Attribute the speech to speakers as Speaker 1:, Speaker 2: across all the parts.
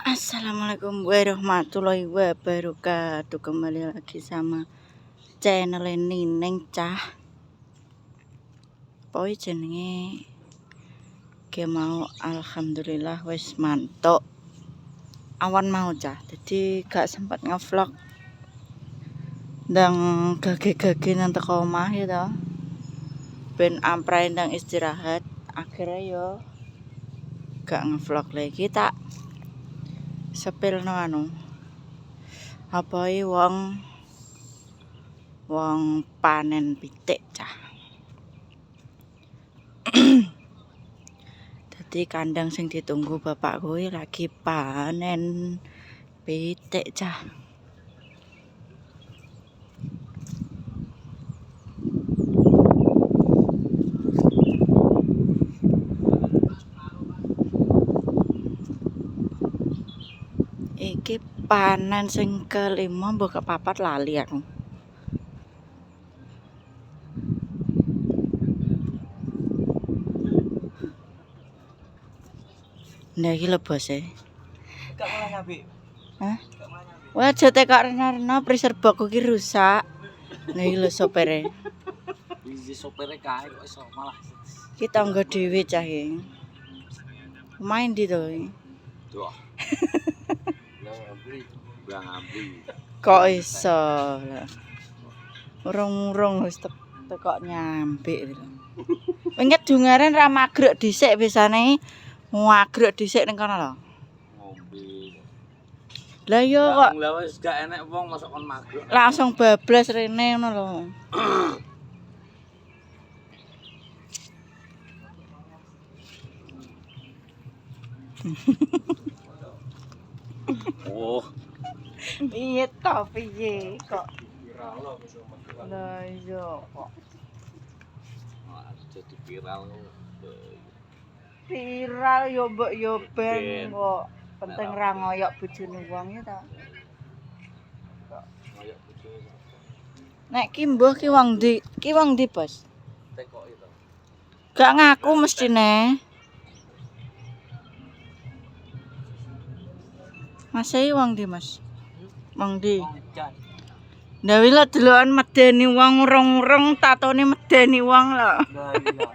Speaker 1: Assalamualaikum warahmatullahi wabarakatuh. Kembali lagi sama channel Nining Cah. Poi jenenge ge mau alhamdulillah wis mantuk. Awan mau cah. Jadi gak sempat ngevlog. Ndang gage-gage nang teko omah ya to. Ben amprai ndang istirahat. Akhirnya yo gak ngevlog lagi tak sepilno anu. Apae wong panen pitik cah. Dadi kandang sing ditunggu bapak kowe lagi panen pitik cah. Iki panen sing kelima mbok kepapat lali aku. Nah iki lho bos e.
Speaker 2: Gak malah nyambi.
Speaker 1: Hah?
Speaker 2: Gak malah nyambi.
Speaker 1: Wah jete kok rena-rena freezer box iki rusak. Nah iki lho sopere.
Speaker 2: Iki sopere kae kok iso malah.
Speaker 1: Ki tangga dhewe cah iki. Main di to iki.
Speaker 2: Duh. Lah ngambri, bang ngambri.
Speaker 1: Kok iso lah. Urung-urung wis tekok nyampe lho. Winget dungaren ra magrek dhisik bisane magrek dhisik ning kono lho.
Speaker 2: Ngombe.
Speaker 1: Lah yo kok
Speaker 2: Lah wis gak enek wong masuk kon magrek.
Speaker 1: langsung bablas rene ngono lho.
Speaker 2: Oh,
Speaker 1: Piye to piye kok.
Speaker 2: viral lho iso magrek.
Speaker 1: Lah iya kok.
Speaker 2: Jadi viral.
Speaker 1: Viral yo mbok yo ben
Speaker 2: Ben.
Speaker 1: kok. Penting ra ngoyok bojone wong ya ta.
Speaker 2: Kayak bojo.
Speaker 1: Nek ki mbuh ki wong ndi? Ki wong ndi, Bos?
Speaker 2: Tekok itu.
Speaker 1: Gak ngaku mestine. Mas iki wong ndi, Mas? Wong ndi?
Speaker 2: Wong jan.
Speaker 1: Ndak wila delokan medeni wong urung-urung tatone medeni wong lho.
Speaker 2: Lah iya.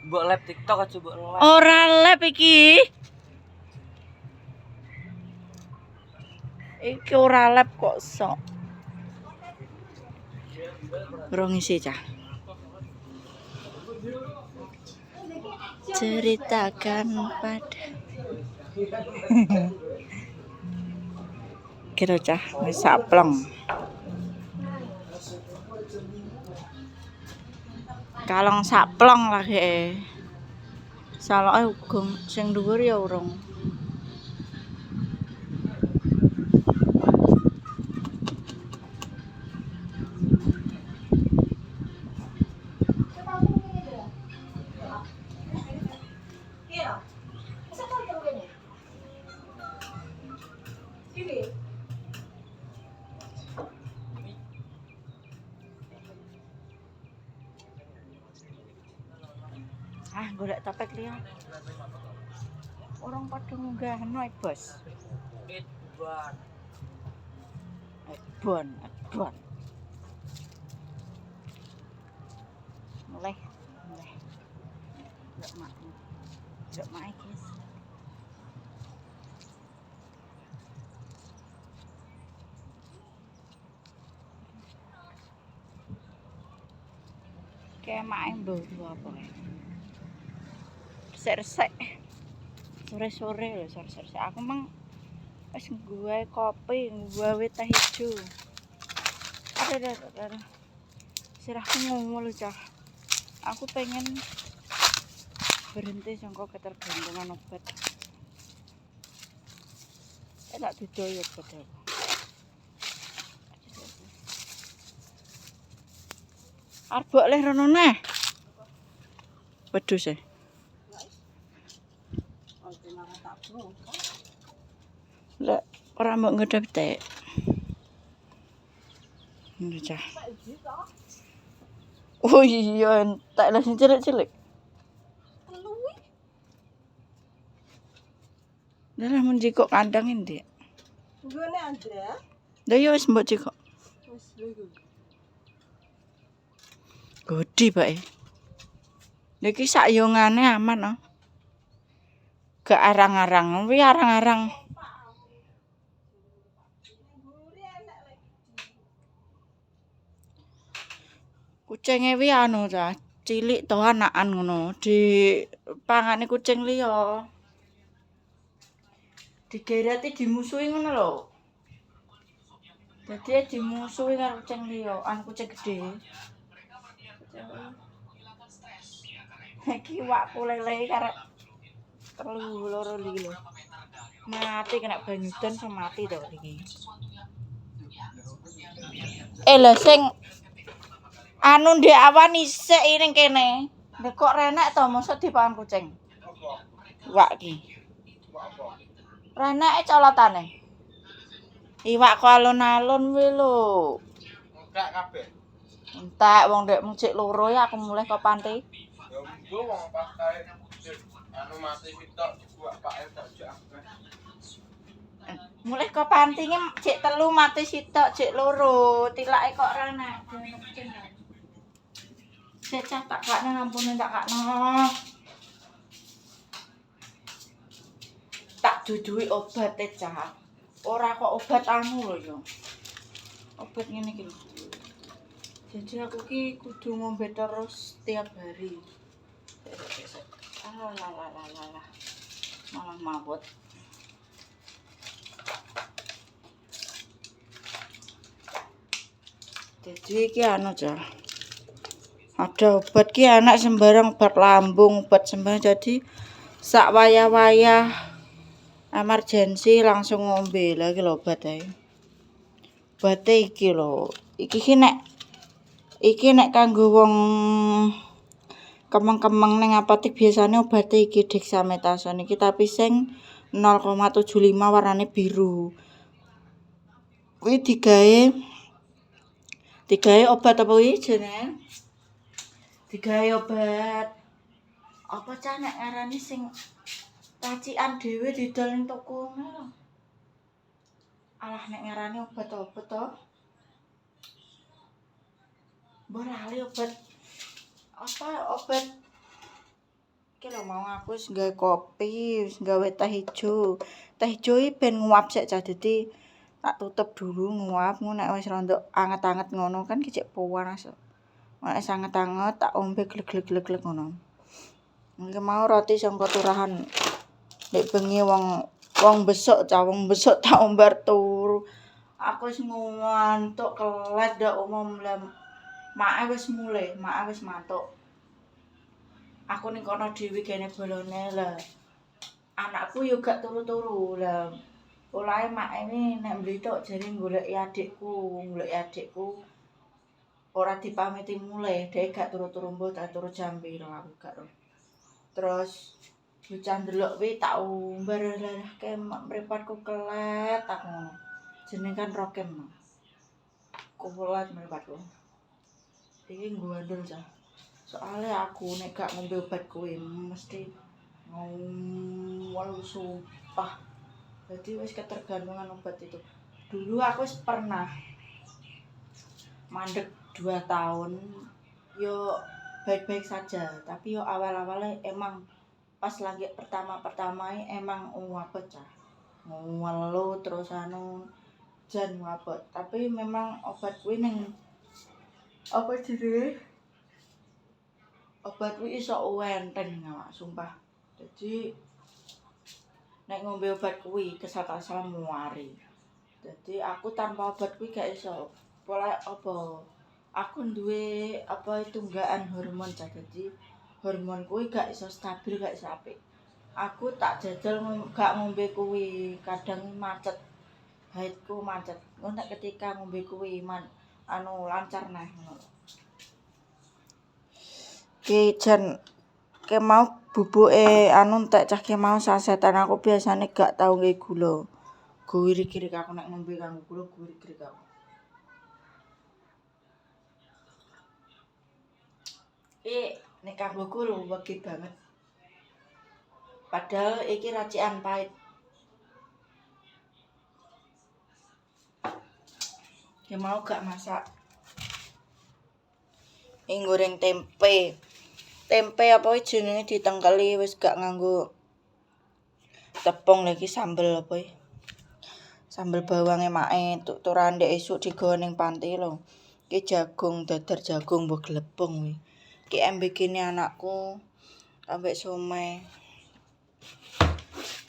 Speaker 2: Mbok live TikTok aja mbok live.
Speaker 1: Ora lep iki. Iki ora lep kok sok. Urung isi cah. Ceritakan pada kira cah wis sapleng. Kalong sapleng lagi. Saloke uga sing dhuwur ya urung. Ah, golek topik liya. Orang padha munggahno ae, Bos.
Speaker 2: Edban.
Speaker 1: Ebon. Mulai. Ndak mak. Ndak mak guys. Kemake mbok apa kae? Resik. Sore-sore lho, sore-sore. Aku mang wis nggawe kopi, nggawe teh ijo. Ada. Sirahku ngomong lho, Cah. Aku pengen berhenti sangka ketergantungan obat. Tak didoyo padahal. Arep mbok leh rono neh. Wedhus e. Lah ora mbok ngedep tek. Ini cah. Oh iya, entek lah sing cilik-cilik. Lah mun jikok kandang endi?
Speaker 3: Nggone Andra.
Speaker 1: Lah ya wis mbok jikok.
Speaker 3: Wis lho iku.
Speaker 1: Godi bae. Niki sakyongane aman oh. Gak arang-arang, kuwi arang-arang. Kucinge wi anu ta, cilik to anakan ngono, di pangane kucing liya. Digereti dimusuhi ngono lho. Dadi dimusuhi karo kucing liya, kucing gedhe. Iki wakku lele karo telu loro iki lho. Mati kena banyu dan mati to iki. Lho sing anu ndek awan isik ning kene. Lha kok renek to mosok dipangan kucing. Iwak iki. Reneke colotane. Iwak kok alun-alun kuwi lho.
Speaker 4: Enggak kabeh.
Speaker 1: Entek wong ndek mujik loro ya aku mulih kok panti.
Speaker 4: Ya mbo wong pas kae anu mati sitok buak pake tak jak akeh.
Speaker 1: Mulih kok panti ki cek telu mati sitok, cek loro. Tilake kok renek. Cek cah tak kakne ngampune tak kakno. Tak duduhi obat cah. Ora kok obat anu lho ya. Obat ngene iki lho. Jadi aku ki kudu ngombe terus tiap hari. Alah. Malah mabot. Jadi iki anu cah. Ada obat ki anak sembarang obat lambung, obat sembarang jadi sak wayah-wayah emergensi langsung ngombe lagi lho obat ae. Obate iki lho. Iki nek kanggo wong kemeng-kemeng ning apotek biasane obate iki dexamethasone iki tapi sing 0,75 warnane biru. Kuwi digawe obat apa iki jenenge? Digawe obat apa cah nek ngarani sing racikan dhewe didol ning toko ngono. Alah nek ngarani obat apa to? Mbok lali obat apa obat iki lho mau aku wis nggawe kopi, wis nggawe teh ijo. Teh ijo iki ben nguap sik cah dadi tak tutup dulu nguap ngono nek wis rada anget-anget ngono kan kicik panas. Nek sanget-anget tak ombe glek-glek ngono. Iki mau roti sangka turahan. Nek bengi wong besuk tak ombar turu. Aku wis ngantuk kelet ndak umum Mak wis mulih, mak wis mantuk. Aku ning kono dhewe kene bolone lho. Anakku yo gak turu-turu lho. Polahe mak ini nek mblituk jare goleki adikku. Ora dipamiti mulih, dhek gak turu-turu mbok tak turu jam piro aku gak ro. Terus bocah ndelok kuwi tak umbar lah kemak mripatku kelet tak ngono. Jeneng kan rokem. Kuwelat mripatku. Iki ngandel cah. Soale aku nek gak ngombe obat kuwi mesti ngawul sumpah. Jadi wis ketergantungan obat itu. Dulu aku wis pernah mandek 2 tahun yo baik-baik saja, tapi yo awal-awalnya emang pas lagi pertama emang ngwabot cah. Ngelu terus jan ngwabot. Tapi memang obat kuwi ning apa jenenge? Obat kuwi iso enteng awak, sumpah. Jadi nek ngombe obat kuwi kesal-kesal muari. Jadi aku tanpa obat kuwi gak iso. Pola apa? Aku duwe apa tunggakan hormon jadi hormon kuwi gak iso stabil, gak iso apik. Aku tak jajal gak ngombe kuwi, kadang macet. Haidku macet. Nek ketika ngombe kuwi lancar nah ngono. Ki jan ke mau bubuke entek cah ke mau sasetan aku biasane gak tau nggae gula. Guwirik-girik aku nek ngombe kanggo gula guwirik-girik aku. Nek kanggo gula wegi banget. Padahal iki racikan pahit. Ya mau gak masak. Ing goreng tempe. Tempe apa jenenge ditengkeli wis gak nganggo tepung lagi sambel apa iki. Sambel bawange mae tuturan ndek esuk digawa ning panti lho. Iki jagung dadar jagung mbok glepung kuwi. Iki MBG-ne anakku ambek somai.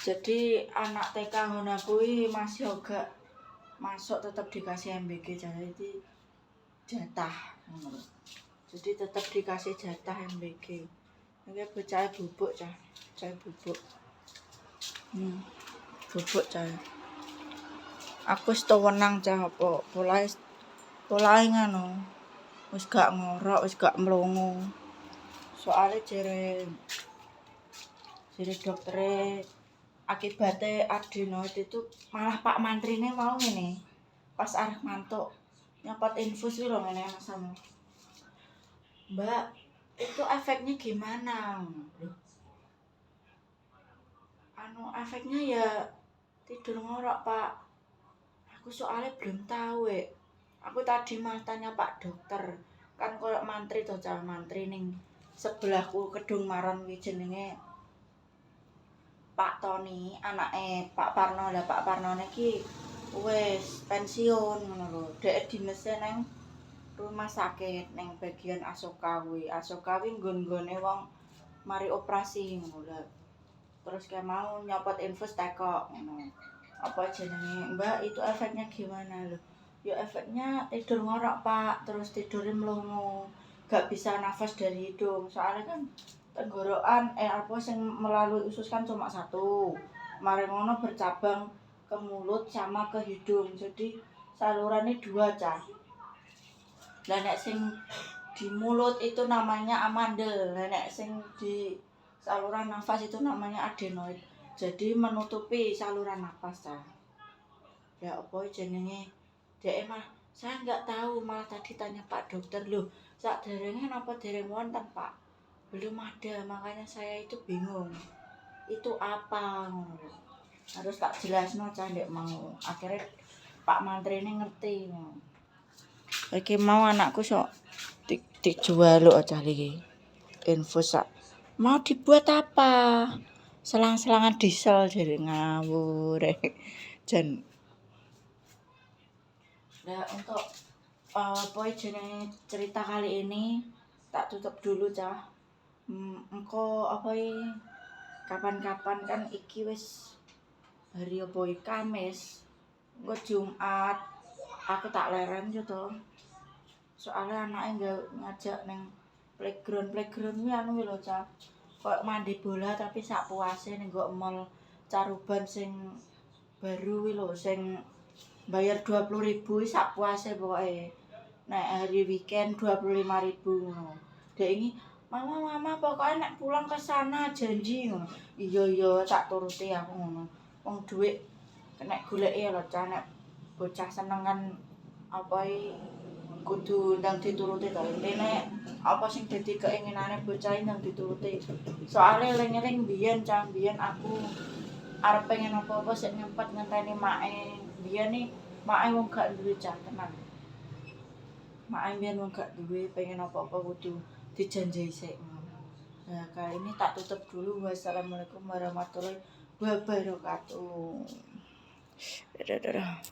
Speaker 1: Jadi anak TK ngono kuwi masih agak masuk tetap dikasih MBG jadi jatah ngono. Jadi tetap dikasih jatah MBG. Iki bocah bubuk cah bubuk. Bubuk cah. Aku wis wenang cah apa polahe ngono. Wis gak ngorok, wis gak mlongo. Soale jere doktere akibatnya adenoid itu malah Pak Mantrine mau ngene. Pas arep mantuk nyopot infus iki lho ngene sama. Mbak, itu efeknya gimana? Loh. Efeknya ya tidur ngorok, Pak. Aku soalnya belum tahu, Aku tadi malah tanya Pak dokter. Kan koyo mantri to, Cah, mantri ning sebelahku Kedung Maron kuwi jenenge Pak Tony, anake Pak Parno. Lah Pak Parnone iki wis pensiun ngono lho. Dhek dinese nang rumah sakit nang bagian Asoka kuwi. Asoka kuwi nggon-nggone wong mari operasi ngono lho. Terus kayak mau nyopot infus tekok ngono. Apa jenenge? Mbak, itu efeknya gimana lho? Ya efeknya tidur ngorok, Pak. Terus tidurnya melongo. Gak bisa nafas dari hidung. Soalnya kan tenggorokan apa sing melalui usus kan cuma satu. Mari ngono bercabang ke mulut sama ke hidung. Jadi salurannya dua, Cah. Lah nek sing di mulut itu namanya amandel. Lah nek sing di saluran nafas itu namanya adenoid. Jadi menutupi saluran nafas, Cah. Ya apa jenenge? Dek mah saya nggak tahu, malah tadi tanya Pak dokter loh. Sak derenge napa dereng wonten, Pak? Belum ada, makanya saya itu bingung. Itu apa ngono. Harus tak jelasno Cah ndek mau. Akhirnya Pak Mantri ini ngerti. Iki mau anakku sok dijual lho Cah iki. Infus sak. Mau dibuat apa? Selang-selangan diesel jadi ngawur. Jan. Nah, untuk apa jenenge cerita kali ini tak tutup dulu, Cah. Engko apa kapan-kapan kan iki wis hari apa Kamis. Engko Jumat aku tak leren yo to. Soalnya anake ngajak neng playground kuwi anu lho, Cah. Kok mandi bola tapi sak puase ning nggo mall Caruban sing baru kuwi lho sing bayar 20.000 sak puase pokoke. Nek hari weekend 25.000 ngono. Dek ini, "Mama, pokoknya nek pulang ke sana janji ngono." Iya tak turuti aku ngono. Wong dhuwit nek goleki lho Cah nek bocah seneng kan apa kudu ndang dituruti to. Intine apa sing dadi keinginane bocah ndang dituruti. Soale eling-eling biyen Cah, biyen aku arep pengen apa-apa sik nyempet ngenteni mae. Biyen nih mae wong gak duwe Cah tenan. Mae biyen wong gak duwe pengen apa-apa kudu dijanjai sik. Nah, kali ini tak tutup dulu. Wassalamualaikum warahmatullahi wabarakatuh. Dadah.